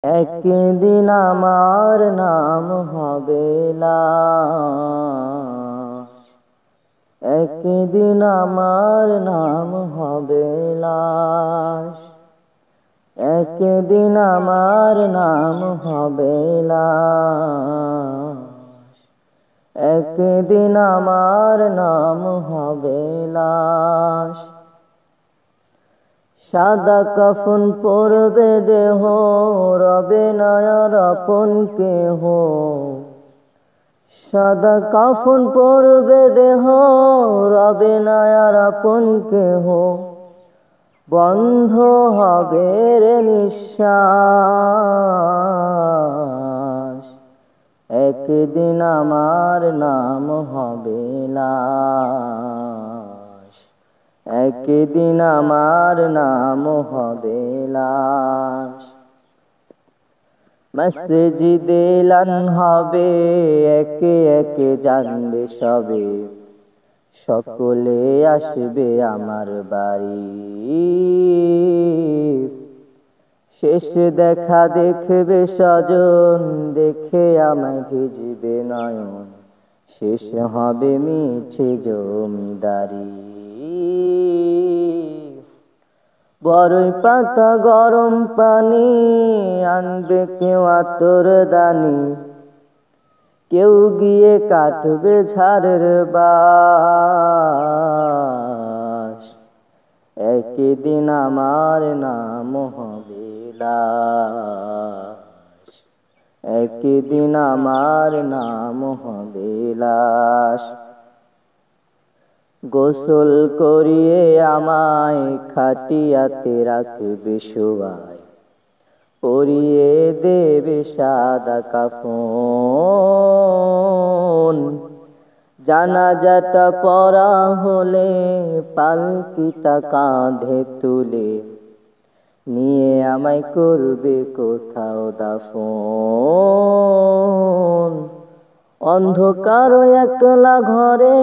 একদিন আমার নাম হবে লাশ, একদিন আমার নাম হবে লাশ, একদিন আমার নাম হবে লাশ, একদিন আমার নাম হবে লাশ। সাদা কাফন পরবে দেহ, রবে না আর আপন কেহ। সাদা কাফন পরবে দেহ, রবে না আর আপন কেহ। বন্ধ হবে রে নিঃশ্বাস, একদিন আমার নাম হবে লাশ, একদিন আমার নাম হবে লাশ। মসজিদে এলান হবে, একে একে জানবে সবে, সকলে আসবে আমার বাড়ি। শেষ দেখা দেখবে স্বজন, দেখে আমায় ভিজবে নয়ন, শেষ হবে মিছে জমিদারি। বড়ই পাতা গরম পানি, আনবে কেউ আতর দানি, কেউ গিয়ে কাটবে ঝাড়ের বাঁশ। একদিন আমার নাম হবে লাশ, একদিন আমার নাম হবে লাশ। গোসল করিয়ে আমায় খাটিয়াতে রাখবে শোয়ায়, পরিয়ে দেবে সাদা কাফন। জানাজাটা পড়া হলে পালকিটা কাঁধে তুলে, নিয়ে আমায় করবে কোথাও দাফন। অন্ধকার একলা ঘরে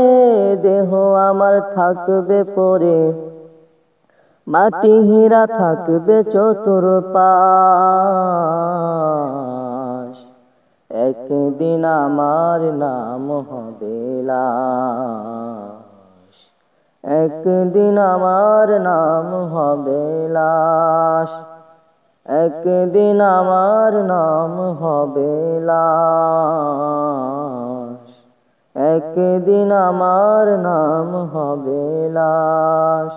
দেহ আমার থাকবে পড়ে, মাটি হীরা থাকবে চতুর্পাশ। একদিন আমার নাম হবে লাশ, একদিন আমার নাম হবে লাশ, একদিন আমার নাম হবে লাশ, একদিন আমার নাম হবে লাশ।